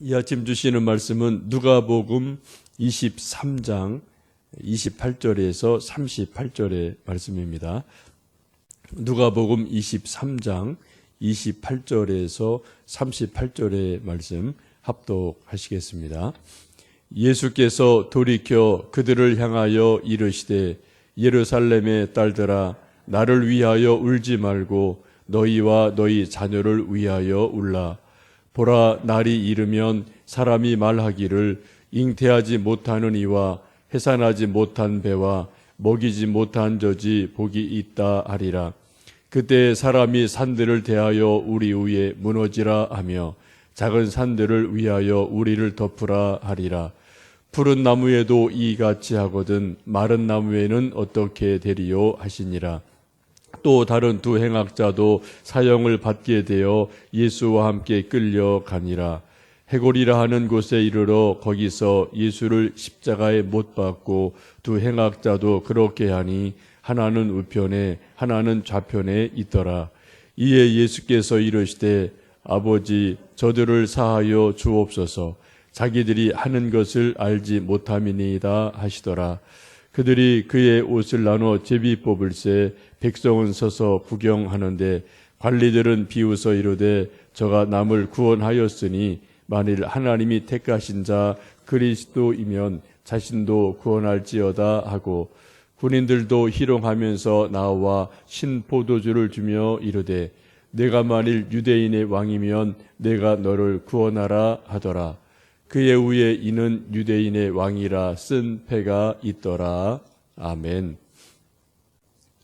이 아침 주시는 말씀은 누가복음 23장 28절에서 38절의 말씀입니다. 누가복음 23장 28절에서 38절의 말씀 합독하시겠습니다. 예수께서 돌이켜 그들을 향하여 이르시되 예루살렘의 딸들아 나를 위하여 울지 말고 너희와 너희 자녀를 위하여 울라. 보라, 날이 이르면 사람이 말하기를 잉태하지 못하는 이와 해산하지 못한 배와 먹이지 못한 젖이 복이 있다 하리라. 그때 사람이 산들을 대하여 우리 위에 무너지라 하며 작은 산들을 위하여 우리를 덮으라 하리라. 푸른 나무에도 이같이 하거든 마른 나무에는 어떻게 되리요 하시니라. 또 다른 두 행악자도 사형을 받게 되어 예수와 함께 끌려가니라. 해골이라 하는 곳에 이르러 거기서 예수를 십자가에 못 박고 두 행악자도 그렇게 하니 하나는 우편에 하나는 좌편에 있더라. 이에 예수께서 이르시되 아버지 저들을 사하여 주옵소서. 자기들이 하는 것을 알지 못함이니이다 하시더라. 그들이 그의 옷을 나눠 제비 뽑을새 백성은 서서 구경하는데 관리들은 비웃어 이르되 저가 남을 구원하였으니 만일 하나님이 택하신 자 그리스도이면 자신도 구원할지어다 하고 군인들도 희롱하면서 나와 신포도주를 주며 이르되 내가 만일 유대인의 왕이면 내가 너를 구원하라 하더라. 그의 후에 이는 유대인의 왕이라 쓴 패가 있더라. 아멘.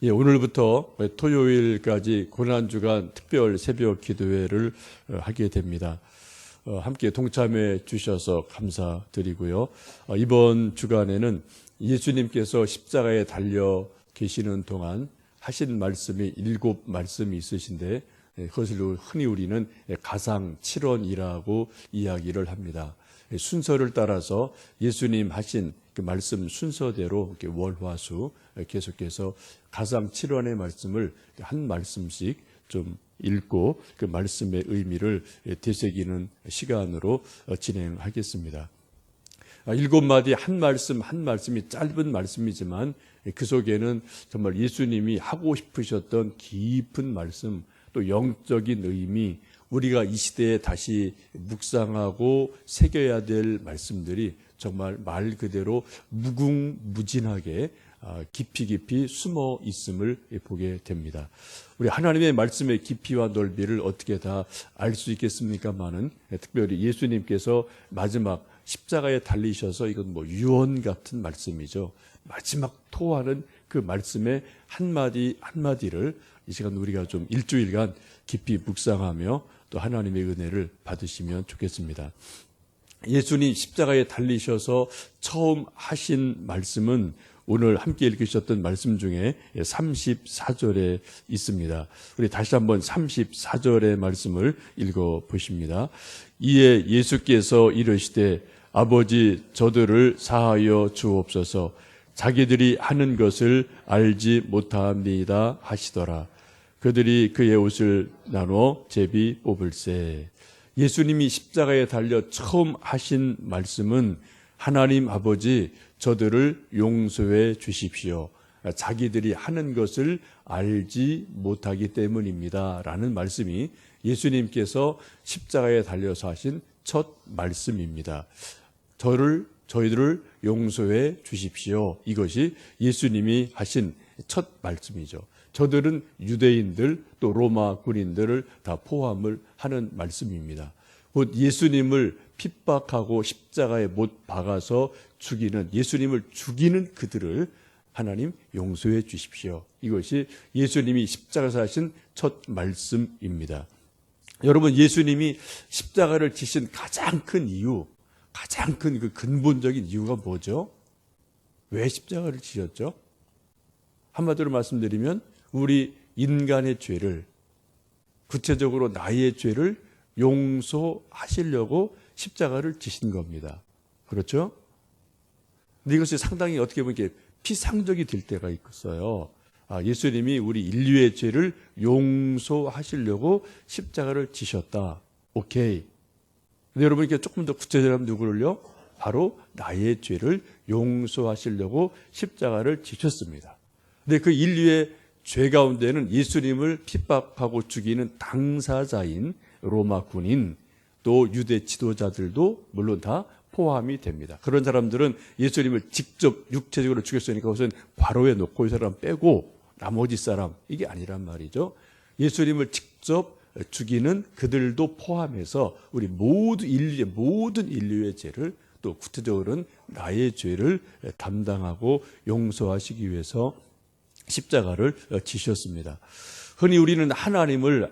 예, 오늘부터 토요일까지 고난주간 특별 새벽 기도회를 하게 됩니다. 함께 동참해 주셔서 감사드리고요. 이번 주간에는 예수님께서 십자가에 달려 계시는 동안 하신 말씀이 7말씀이 있으신데 그것을 흔히 우리는 가상 7원이라고 이야기를 합니다. 순서를 따라서 예수님 하신 그 말씀 순서대로 이렇게 월화수 계속해서 가상 7원의 말씀을 한 말씀씩 좀 읽고 그 말씀의 의미를 되새기는 시간으로 진행하겠습니다. 7마디 한 말씀 한 말씀이 짧은 말씀이지만 그 속에는 정말 예수님이 하고 싶으셨던 깊은 말씀 또 영적인 의미 우리가 이 시대에 다시 묵상하고 새겨야 될 말씀들이 정말 말 그대로 무궁무진하게 깊이 숨어 있음을 보게 됩니다. 우리 하나님의 말씀의 깊이와 넓이를 어떻게 다 알 수 있겠습니까마는 특별히 예수님께서 마지막 십자가에 달리셔서 이건 유언 같은 말씀이죠. 마지막 토하는 그 말씀의 한마디 한마디를 이 시간 우리가 좀 일주일간 깊이 묵상하며 또 하나님의 은혜를 받으시면 좋겠습니다. 예수님 십자가에 달리셔서 처음 하신 말씀은 오늘 함께 읽으셨던 말씀 중에 34절에 있습니다. 우리 다시 한번 34절의 말씀을 읽어보십니다. 이에 예수께서 이르시되 아버지 저들을 사하여 주옵소서. 자기들이 하는 것을 알지 못합니다 하시더라. 그들이 그의 옷을 나눠 제비 뽑을새. 예수님이 십자가에 달려 처음 하신 말씀은 하나님 아버지 저들을 용서해 주십시오. 자기들이 하는 것을 알지 못하기 때문입니다. 라는 말씀이 예수님께서 십자가에 달려서 하신 첫 말씀입니다. 저희들을 용서해 주십시오. 이것이 예수님이 하신 첫 말씀이죠. 저들은 유대인들 또 로마 군인들을 다 포함을 하는 말씀입니다. 곧 예수님을 핍박하고 십자가에 못 박아서 죽이는 예수님을 죽이는 그들을 하나님 용서해 주십시오. 이것이 예수님이 십자가에서 하신 첫 말씀입니다. 여러분 예수님이 십자가를 지신 가장 큰 이유 가장 큰 그 근본적인 이유가 뭐죠? 왜 십자가를 지셨죠? 한마디로 말씀드리면 우리 인간의 죄를 구체적으로 나의 죄를 용서하시려고 십자가를 지신 겁니다. 그렇죠? 근데 이것이 상당히 어떻게 보면 피상적이 될 때가 있어요. 예수님이 우리 인류의 죄를 용서하시려고 십자가를 지셨다. 오케이. 근데 여러분 이렇게 조금 더 구체적으로 누구를요? 바로 나의 죄를 용서하시려고 십자가를 지셨습니다. 근데 그 인류의 죄 가운데는 예수님을 핍박하고 죽이는 당사자인 로마 군인 또 유대 지도자들도 물론 다 포함이 됩니다. 그런 사람들은 예수님을 직접 육체적으로 죽였으니까 우선 괄호에 놓고 이 사람 빼고 나머지 사람 이게 아니란 말이죠. 예수님을 직접 죽이는 그들도 포함해서 우리 모든 인류의 죄를 또 구체적으로는 나의 죄를 담당하고 용서하시기 위해서 십자가를 지셨습니다. 흔히 우리는 하나님을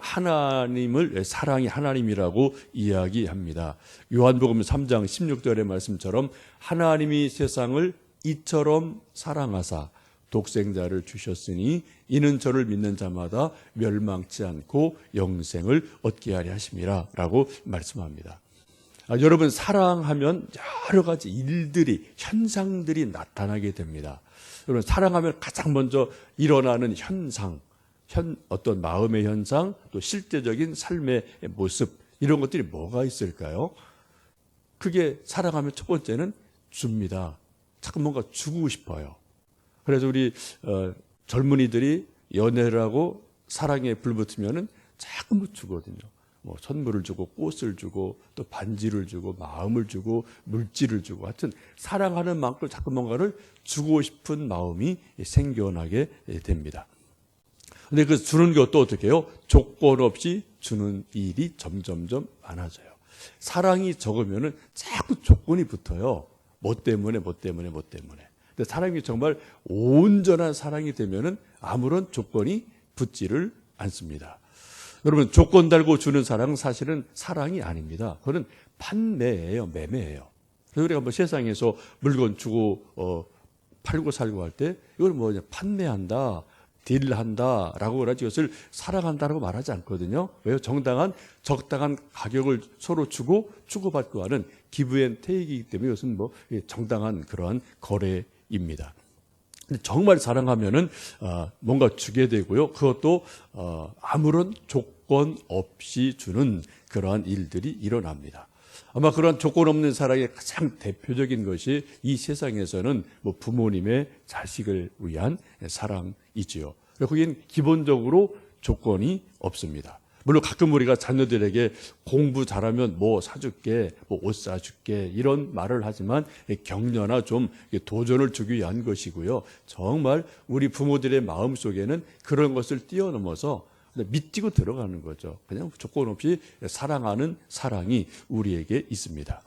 사랑이 하나님이라고 이야기합니다. 요한복음 3장 16절의 말씀처럼 하나님이 세상을 이처럼 사랑하사 독생자를 주셨으니 이는 저를 믿는 자마다 멸망치 않고 영생을 얻게 하려 하심이라 라고 말씀합니다. 여러분 사랑하면 여러 가지 일들이 현상들이 나타나게 됩니다. 여러분 사랑하면 가장 먼저 일어나는 현상 어떤 마음의 현상 또 실제적인 삶의 모습 이런 것들이 뭐가 있을까요? 그게 사랑하면 첫 번째는 줍니다. 자꾸 뭔가 주고 싶어요. 그래서 우리 젊은이들이 연애를 하고 사랑에 불붙으면은 자꾸 뭐 주거든요. 뭐 선물을 주고 꽃을 주고 또 반지를 주고 마음을 주고 물질을 주고 하여튼 사랑하는 만큼 자꾸 뭔가를 주고 싶은 마음이 생겨나게 됩니다. 근데 그 주는 것도 어떻게 해요? 조건 없이 주는 일이 점점점 많아져요. 사랑이 적으면은 자꾸 조건이 붙어요. 뭐 때문에. 근데 사랑이 정말 온전한 사랑이 되면은 아무런 조건이 붙지를 않습니다. 여러분 조건 달고 주는 사랑은 사실은 사랑이 아닙니다. 그거는 판매예요, 매매예요. 그래서 우리가 뭐 세상에서 물건 주고 팔고 살고 할 때 이걸 뭐냐 판매한다. 딜한다라고 그러지 이것을 사랑한다라고 말하지 않거든요. 왜요? 적당한 가격을 서로 주고받고 하는 기브 앤 테이크이기 때문에 이것은 뭐 정당한 그러한 거래입니다. 근데 정말 사랑하면은 뭔가 주게 되고요. 그것도 아무런 조건 없이 주는 그러한 일들이 일어납니다. 아마 그런 조건 없는 사랑의 가장 대표적인 것이 이 세상에서는 뭐 부모님의 자식을 위한 사랑이지요. 거기는 기본적으로 조건이 없습니다. 물론 가끔 우리가 자녀들에게 공부 잘하면 뭐 사줄게, 뭐 옷 사줄게 이런 말을 하지만 격려나 좀 도전을 주기 위한 것이고요. 정말 우리 부모들의 마음속에는 그런 것을 뛰어넘어서 믿지고 들어가는 거죠. 그냥 조건 없이 사랑하는 사랑이 우리에게 있습니다.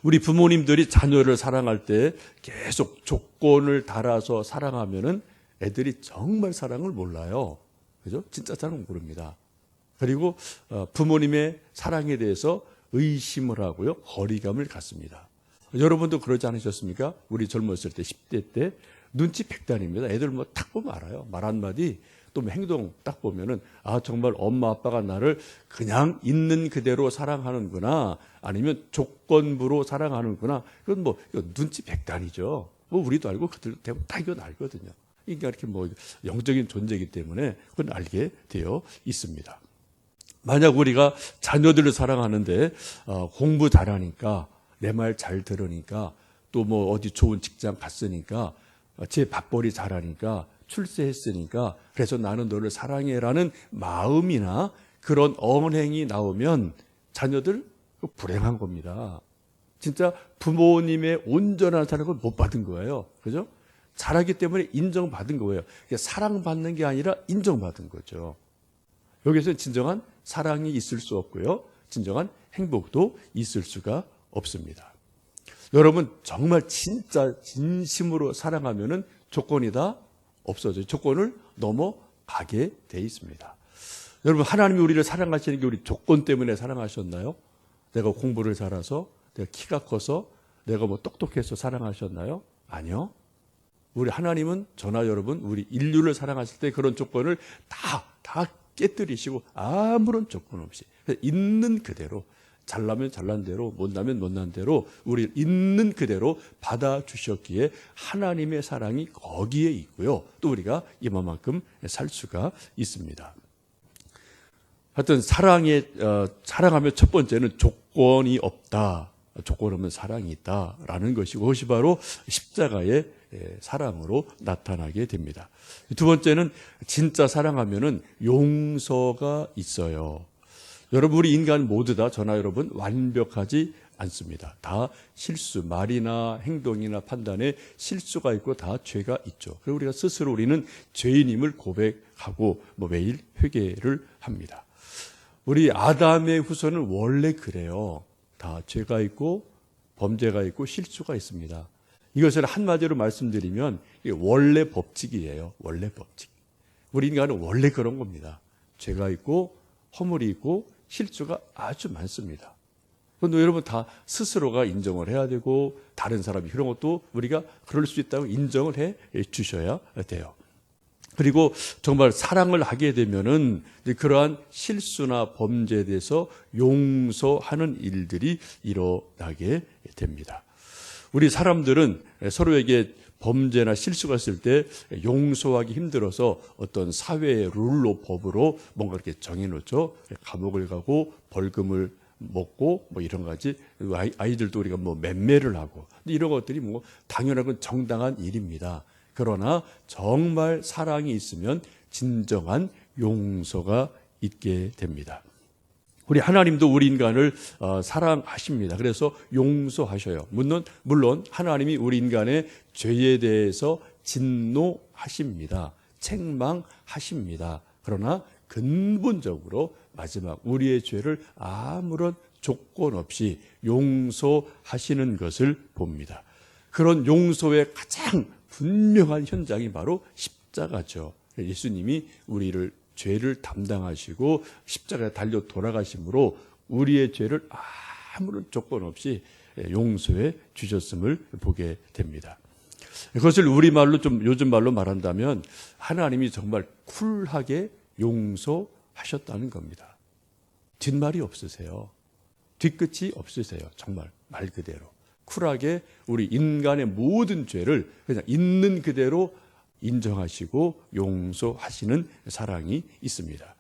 우리 부모님들이 자녀를 사랑할 때 계속 조건을 달아서 사랑하면은 애들이 정말 사랑을 몰라요. 그죠? 진짜 사랑을 모릅니다. 그리고 부모님의 사랑에 대해서 의심을 하고요. 거리감을 갖습니다. 여러분도 그러지 않으셨습니까? 우리 젊었을 때 10대 때 눈치 백단입니다. 애들 뭐 딱 보면 알아요. 말 한마디 또 행동 딱 보면은 정말 엄마 아빠가 나를 그냥 있는 그대로 사랑하는구나 아니면 조건부로 사랑하는구나. 그건 뭐 눈치 백단이죠. 뭐 우리도 알고 그들도 대부분 다 이건 알거든요. 그러니까 이렇게 뭐 영적인 존재이기 때문에 그건 알게 되어 있습니다. 만약 우리가 자녀들을 사랑하는데 공부 잘하니까 내 말 잘 들으니까 또 뭐 어디 좋은 직장 갔으니까 제 밥벌이 잘하니까 출세했으니까 그래서 나는 너를 사랑해라는 마음이나 그런 언행이 나오면 자녀들 불행한 겁니다. 진짜 부모님의 온전한 사랑을 못 받은 거예요. 그죠? 잘하기 때문에 인정받은 거예요. 사랑받는 게 아니라 인정받은 거죠. 여기서 진정한 사랑이 있을 수 없고요. 진정한 행복도 있을 수가 없습니다. 여러분 정말 진짜 진심으로 사랑하면은 조건이 다 없어져요. 조건을 넘어가게 돼 있습니다. 여러분 하나님이 우리를 사랑하시는 게 우리 조건 때문에 사랑하셨나요? 내가 공부를 잘해서 내가 키가 커서 내가 뭐 똑똑해서 사랑하셨나요? 아니요. 우리 하나님은 저나 여러분 우리 인류를 사랑하실 때 그런 조건을 다 깨뜨리시고 아무런 조건 없이 있는 그대로 잘나면 잘난 대로 못나면 못난 대로 우리 있는 그대로 받아주셨기에 하나님의 사랑이 거기에 있고요. 또 우리가 이만큼 살 수가 있습니다. 하여튼 사랑하면 첫 번째는 조건이 없다. 조건 없는 사랑이 있다라는 것이고, 그것이 바로 십자가의 사랑으로 나타나게 됩니다. 두 번째는 진짜 사랑하면은 용서가 있어요. 여러분, 우리 인간 모두 다, 저나 여러분, 완벽하지 않습니다. 다 실수, 말이나 행동이나 판단에 실수가 있고 다 죄가 있죠. 그리고 우리가 스스로 우리는 죄인임을 고백하고 매일 회개를 합니다. 우리 아담의 후손은 원래 그래요. 다 죄가 있고 범죄가 있고 실수가 있습니다. 이것을 한마디로 말씀드리면 이게 원래 법칙이에요. 원래 법칙. 우리 인간은 원래 그런 겁니다. 죄가 있고 허물이 있고 실수가 아주 많습니다. 그런데 여러분 다 스스로가 인정을 해야 되고, 다른 사람이 그런 것도 우리가 그럴 수 있다고 인정을 해 주셔야 돼요. 그리고 정말 사랑을 하게 되면은 그러한 실수나 범죄에 대해서 용서하는 일들이 일어나게 됩니다. 우리 사람들은 서로에게 범죄나 실수가 있을 때 용서하기 힘들어서 어떤 사회의 룰로, 법으로 뭔가 이렇게 정해놓죠. 감옥을 가고 벌금을 먹고 이런 가지, 아이들도 우리가 맴매를 하고, 이런 것들이 당연하고 정당한 일입니다. 그러나 정말 사랑이 있으면 진정한 용서가 있게 됩니다. 우리 하나님도 우리 인간을 사랑하십니다. 그래서 용서하셔요. 물론 하나님이 우리 인간의 죄에 대해서 진노하십니다. 책망하십니다. 그러나 근본적으로 마지막 우리의 죄를 아무런 조건 없이 용서하시는 것을 봅니다. 그런 용서의 가장 분명한 현장이 바로 십자가죠. 예수님이 우리를 죄를 담당하시고 십자가에 달려 돌아가심으로 우리의 죄를 아무런 조건 없이 용서해 주셨음을 보게 됩니다. 그것을 우리말로 요즘 말로 말한다면 하나님이 정말 쿨하게 용서하셨다는 겁니다. 뒷말이 없으세요. 뒤끝이 없으세요. 정말 말 그대로. 쿨하게 우리 인간의 모든 죄를 그냥 있는 그대로 인정하시고 용서하시는 사랑이 있습니다.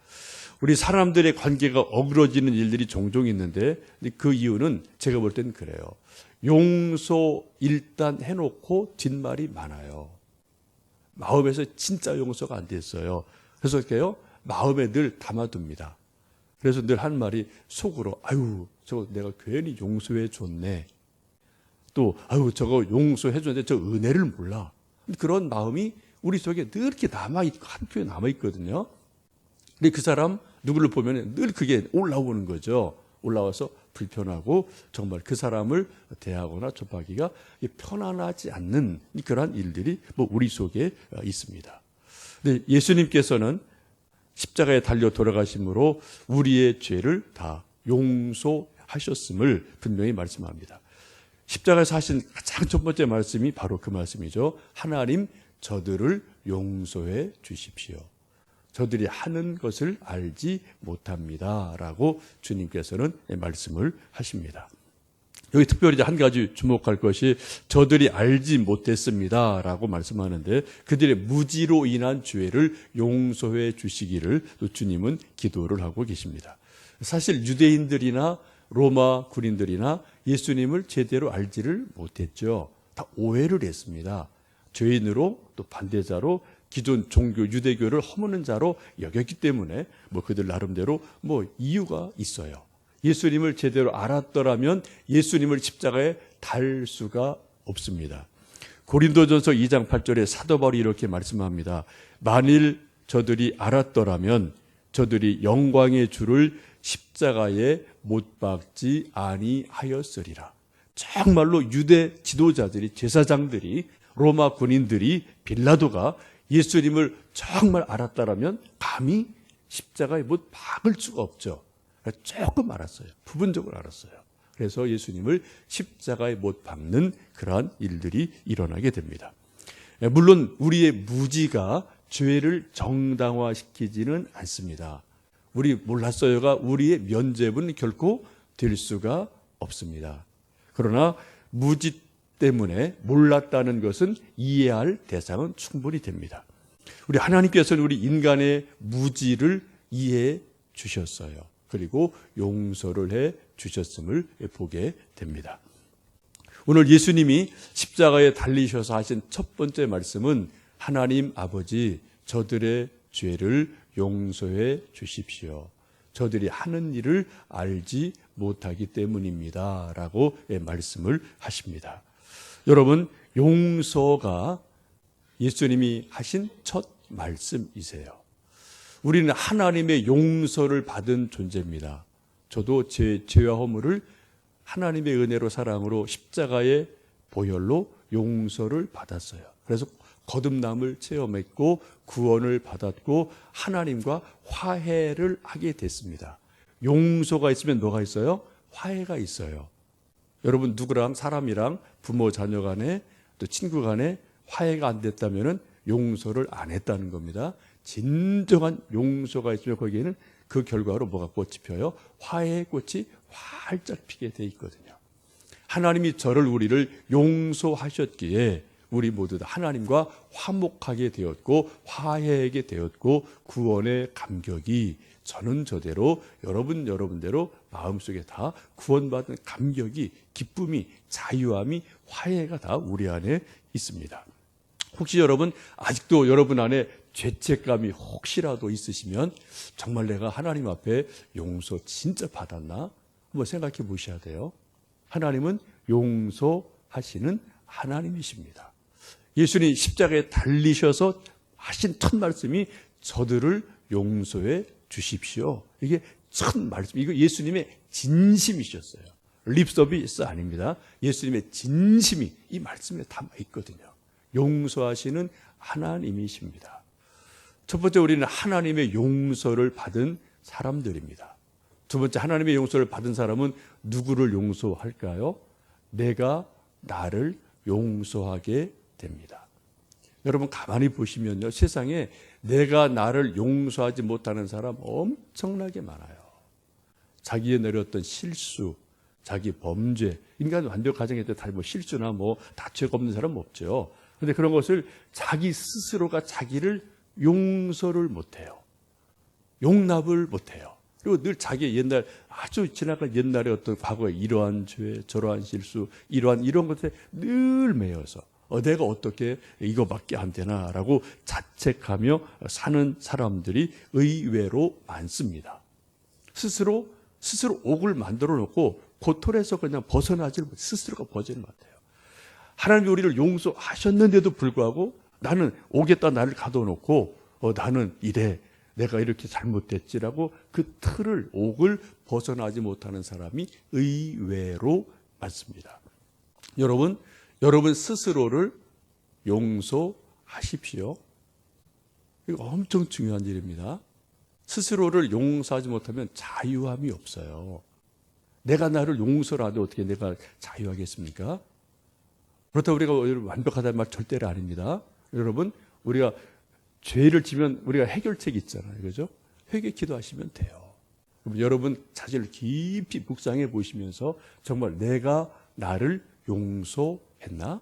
우리 사람들의 관계가 어그러지는 일들이 종종 있는데 그 이유는 제가 볼 땐 그래요. 용서 일단 해놓고 뒷말이 많아요. 마음에서 진짜 용서가 안 됐어요. 그래서 이렇게요, 마음에 늘 담아둡니다. 그래서 늘 한 말이 속으로, 아유, 저거 내가 괜히 용서해 줬네. 또, 아유, 저거 용서해 줬는데 저 은혜를 몰라. 그런 마음이 우리 속에 늘 이렇게 남아있고, 한쪽에 남아있거든요. 근데 그 사람, 누구를 보면 늘 그게 올라오는 거죠. 올라와서 불편하고, 정말 그 사람을 대하거나 접하기가 편안하지 않는 그러한 일들이 우리 속에 있습니다. 근데 예수님께서는 십자가에 달려 돌아가심으로 우리의 죄를 다 용서하셨음을 분명히 말씀합니다. 십자가에서 하신 가장 첫 번째 말씀이 바로 그 말씀이죠. 하나님, 저들을 용서해 주십시오. 저들이 하는 것을 알지 못합니다. 라고 주님께서는 말씀을 하십니다. 여기 특별히 한 가지 주목할 것이 저들이 알지 못했습니다. 라고 말씀하는데 그들의 무지로 인한 죄를 용서해 주시기를 또 주님은 기도를 하고 계십니다. 사실 유대인들이나 로마 군인들이나 예수님을 제대로 알지를 못했죠. 다 오해를 했습니다. 죄인으로 또 반대자로 기존 종교 유대교를 허무는 자로 여겼기 때문에 그들 나름대로 이유가 있어요. 예수님을 제대로 알았더라면 예수님을 십자가에 달 수가 없습니다. 고린도전서 2장 8절에 사도 바울이 이렇게 말씀합니다. 만일 저들이 알았더라면 저들이 영광의 주를 십자가에 못 박지 아니하였으리라. 정말로 유대 지도자들이, 제사장들이, 로마 군인들이, 빌라도가 예수님을 정말 알았다라면 감히 십자가에 못 박을 수가 없죠. 조금 알았어요. 부분적으로 알았어요. 그래서 예수님을 십자가에 못 박는 그러한 일들이 일어나게 됩니다. 물론 우리의 무지가 죄를 정당화시키지는 않습니다. 우리 몰랐어요가 우리의 면죄부는 결코 될 수가 없습니다. 그러나 무지 때문에 몰랐다는 것은 이해할 대상은 충분히 됩니다. 우리 하나님께서는 우리 인간의 무지를 이해해 주셨어요. 그리고 용서를 해 주셨음을 보게 됩니다. 오늘 예수님이 십자가에 달리셔서 하신 첫 번째 말씀은 하나님 아버지 저들의 죄를 용서해 주십시오. 저들이 하는 일을 알지 못하기 때문입니다. 라고 말씀을 하십니다. 여러분, 용서가 예수님이 하신 첫 말씀이세요. 우리는 하나님의 용서를 받은 존재입니다. 저도 제 죄와 허물을 하나님의 은혜로 사랑으로 십자가의 보혈로 용서를 받았어요. 그래서 거듭남을 체험했고 구원을 받았고 하나님과 화해를 하게 됐습니다. 용서가 있으면 뭐가 있어요? 화해가 있어요. 여러분, 누구랑 사람이랑 부모 자녀 간에 또 친구 간에 화해가 안 됐다면 용서를 안 했다는 겁니다. 진정한 용서가 있으면 거기에는 그 결과로 뭐가 꽃이 펴요? 화해의 꽃이 활짝 피게 돼 있거든요. 하나님이 우리를 용서하셨기에 우리 모두 다 하나님과 화목하게 되었고 화해하게 되었고 구원의 감격이 저는 저대로 여러분대로 마음속에 다 구원받은 감격이 기쁨이 자유함이 화해가 다 우리 안에 있습니다. 혹시 여러분 아직도 여러분 안에 죄책감이 혹시라도 있으시면 정말 내가 하나님 앞에 용서 진짜 받았나? 한번 생각해 보셔야 돼요. 하나님은 용서하시는 하나님이십니다. 예수님 십자가에 달리셔서 하신 첫 말씀이 저들을 용서해 주십시오. 이게 첫 말씀, 이거 예수님의 진심이셨어요. 립서비스 아닙니다. 예수님의 진심이 이 말씀에 담아 있거든요. 용서하시는 하나님이십니다. 첫 번째, 우리는 하나님의 용서를 받은 사람들입니다. 두 번째, 하나님의 용서를 받은 사람은 누구를 용서할까요? 내가 나를 용서하게 됩니다. 여러분 가만히 보시면요, 세상에 내가 나를 용서하지 못하는 사람 엄청나게 많아요. 자기에 내렸던 실수, 자기 범죄, 인간 완벽 가정에 다 뭐 실수나 다 죄가 없는 사람 없죠. 그런데 그런 것을 자기 스스로가 자기를 용서를 못해요. 용납을 못해요. 그리고 늘 자기의 옛날, 아주 지나간 옛날의 어떤 과거의 이러한 죄, 저러한 실수, 이런 것에 늘 매여서 내가 어떻게 이거밖에 안 되나라고 자책하며 사는 사람들이 의외로 많습니다. 스스로 옥을 만들어 놓고 그 틀에서 그냥 벗어나질 못해요. 스스로가 벗어나지 못해요. 하나님이 우리를 용서하셨는데도 불구하고 나는 옥에다 나를 가둬놓고 나는 이래, 내가 이렇게 잘못됐지라고 그 틀을, 옥을 벗어나지 못하는 사람이 의외로 많습니다. 여러분 스스로를 용서하십시오. 이거 엄청 중요한 일입니다. 스스로를 용서하지 못하면 자유함이 없어요. 내가 나를 용서를 하되 어떻게 내가 자유하겠습니까? 그렇다고 우리가 완벽하다는 말 절대로 아닙니다. 여러분, 우리가 죄를 지면 우리가 해결책이 있잖아요. 그죠? 회개 기도하시면 돼요. 여러분 자신을 깊이 묵상해 보시면서 정말 내가 나를 용서했나?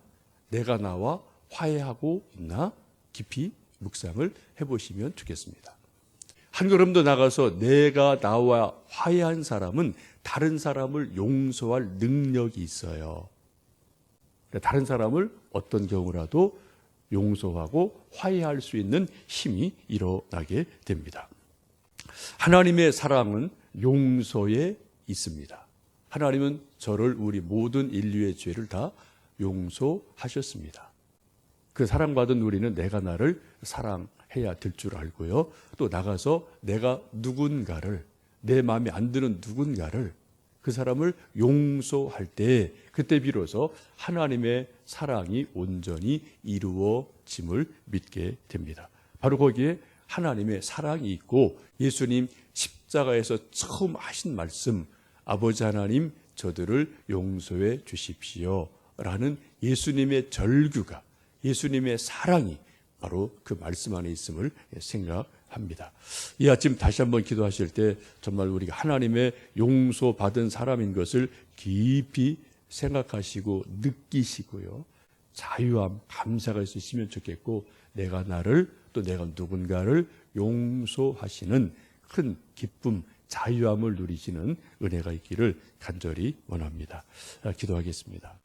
내가 나와 화해하고 있나? 깊이 묵상을 해보시면 좋겠습니다. 한 걸음 더 나가서 내가 나와 화해한 사람은 다른 사람을 용서할 능력이 있어요. 다른 사람을 어떤 경우라도 용서하고 화해할 수 있는 힘이 일어나게 됩니다. 하나님의 사랑은 용서에 있습니다. 하나님은 우리 모든 인류의 죄를 다 용서하셨습니다. 그 사랑받은 우리는 내가 나를 사랑해야 될 줄 알고요. 또 나가서 내가 누군가를, 내 마음에 안 드는 누군가를, 그 사람을 용서할 때 그때 비로소 하나님의 사랑이 온전히 이루어짐을 믿게 됩니다. 바로 거기에 하나님의 사랑이 있고 예수님 십자가에서 처음 하신 말씀, 아버지 하나님 저들을 용서해 주십시오 라는 예수님의 절규가, 예수님의 사랑이 바로 그 말씀 안에 있음을 생각합니다. 이 아침 다시 한번 기도하실 때 정말 우리가 하나님의 용서받은 사람인 것을 깊이 생각하시고 느끼시고요. 자유함, 감사가 있으시면 좋겠고 내가 나를 또 내가 누군가를 용서하시는 큰 기쁨, 자유함을 누리시는 은혜가 있기를 간절히 원합니다. 기도하겠습니다.